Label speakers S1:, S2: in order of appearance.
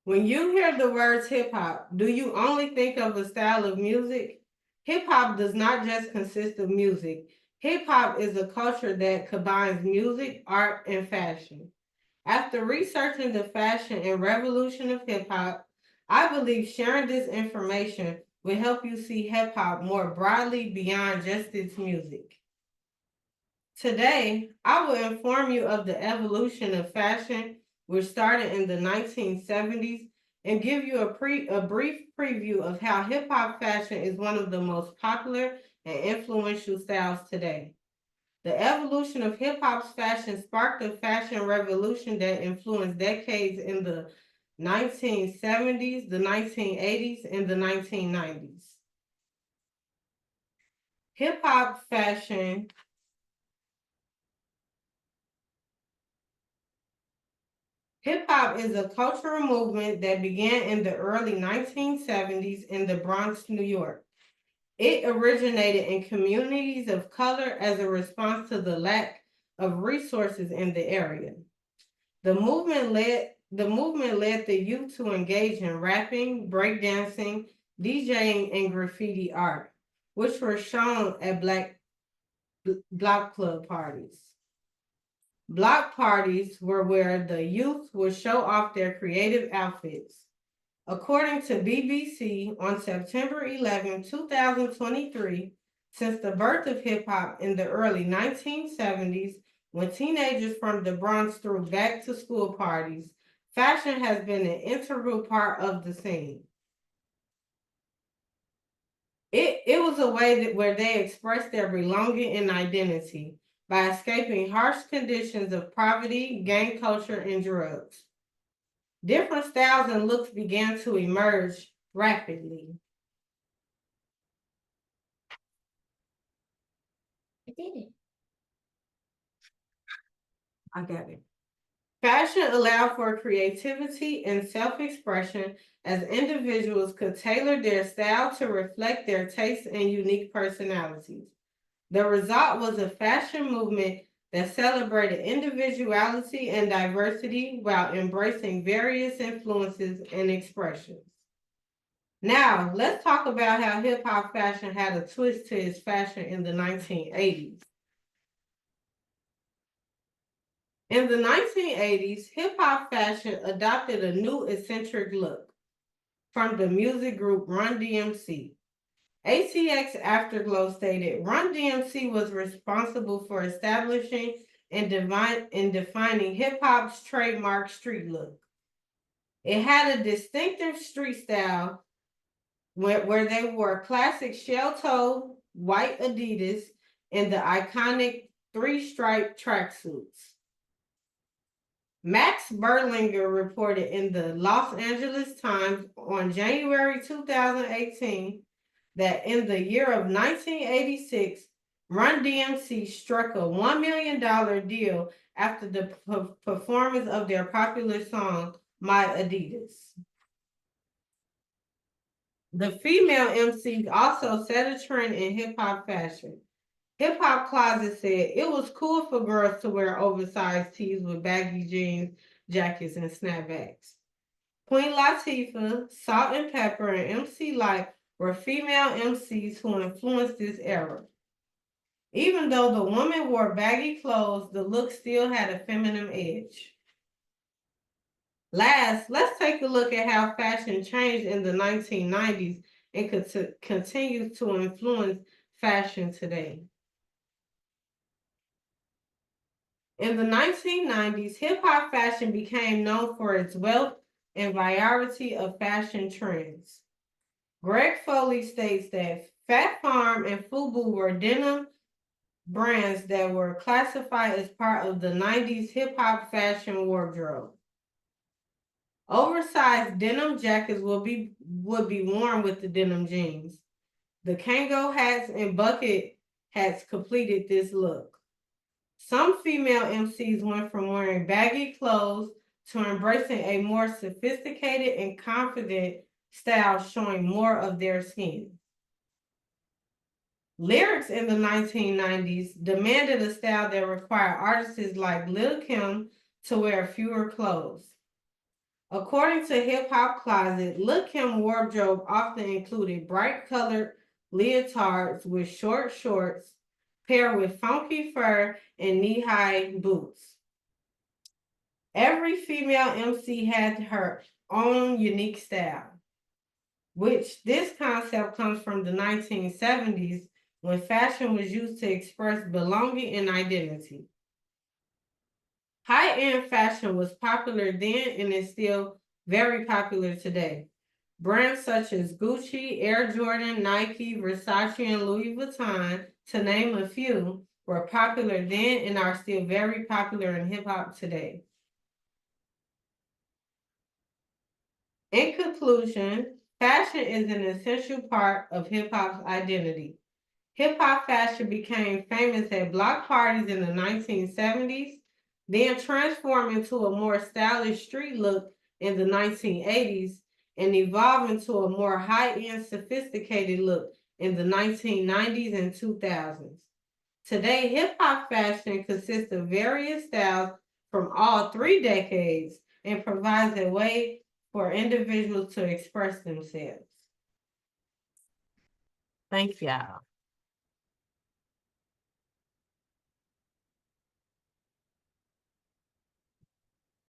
S1: When you hear the words hip hop, do you only think of a style of music? Hip hop does not just consist of music. Hip hop is a culture that combines music, art, and fashion. After researching the fashion and revolution of hip hop, I believe sharing this information will help you see hip hop more broadly beyond just its music. Today, I will inform you of the evolution of fashion, which started in the 1970s, and give you a brief preview of how hip hop fashion is one of the most popular and influential styles today. The evolution of hip hop's fashion sparked a fashion revolution that influenced decades in the 1970s, the 1980s, and the 1990s. Hip hop fashion Hip hop is a cultural movement that began in the early 1970s in the Bronx, New York. It originated in communities of color as a response to the lack of resources in the area. The movement led the youth to engage in rapping, breakdancing, DJing, and graffiti art, which were shown at block club parties. Block parties were where the youth would show off their creative outfits. According to BBC, on September 11, 2023, since the birth of hip hop in the early 1970s, when teenagers from the Bronx threw back to school parties, fashion has been an integral part of the scene. It was a way where they expressed their belonging and identity by escaping harsh conditions of poverty, gang culture, and drugs. Different styles and looks began to emerge rapidly. I did it. I got it. Fashion allowed for creativity and self expression as individuals could tailor their style to reflect their tastes and unique personalities. The result was a fashion movement that celebrated individuality and diversity while embracing various influences and expressions. Now, let's talk about how hip hop fashion had a twist to its fashion in the 1980s. In the 1980s, hip hop fashion adopted a new eccentric look from the music group Run DMC. ATX Afterglow stated Run DMC was responsible for establishing and defining hip hop's trademark street look. It had a distinctive street style where they wore classic shell toe white Adidas and the iconic three-stripe tracksuits. Max Berlinger reported in the Los Angeles Times on January 2018 that in the year of 1986, Run DMC struck a $1 million deal after the performance of their popular song, My Adidas. The female MCs also set a trend in hip hop fashion. Hip Hop Closet said it was cool for girls to wear oversized tees with baggy jeans, jackets, and snapbacks. Queen Latifah, Salt and Pepper, and MC Lyte were female MCs who influenced this era. Even though the woman wore baggy clothes, the look still had a feminine edge. Last, let's take a look at how fashion changed in the 1990s and continues to influence fashion today. In the 1990s, hip hop fashion became known for its wealth and variety of fashion trends. Greg Foley states that Fat Farm and FUBU were denim brands that were classified as part of the 90s hip hop fashion wardrobe. Oversized denim jackets would be worn with the denim jeans. The Kango hats and bucket hats completed this look. Some female MCs went from wearing baggy clothes to embracing a more sophisticated and confident style showing more of their skin. Lyrics in the 1990s demanded a style that required artists like Lil' Kim to wear fewer clothes. According to Hip Hop Closet, Lil' Kim wardrobe often included bright colored leotards with short shorts paired with funky fur and knee-high boots. Every female MC had her own unique style, which this concept comes from the 1970s when fashion was used to express belonging and identity. High-end fashion was popular then and is still very popular today. Brands such as Gucci, Air Jordan, Nike, Versace, and Louis Vuitton, to name a few, were popular then and are still very popular in hip-hop today. In conclusion, fashion is an essential part of hip-hop's identity. Hip-hop fashion became famous at block parties in the 1970s, then transformed into a more stylish street look in the 1980s, and evolved into a more high-end, sophisticated look in the 1990s and 2000s. Today, hip-hop fashion consists of various styles from all three decades and provides a way for individuals to express themselves. Thanks, y'all.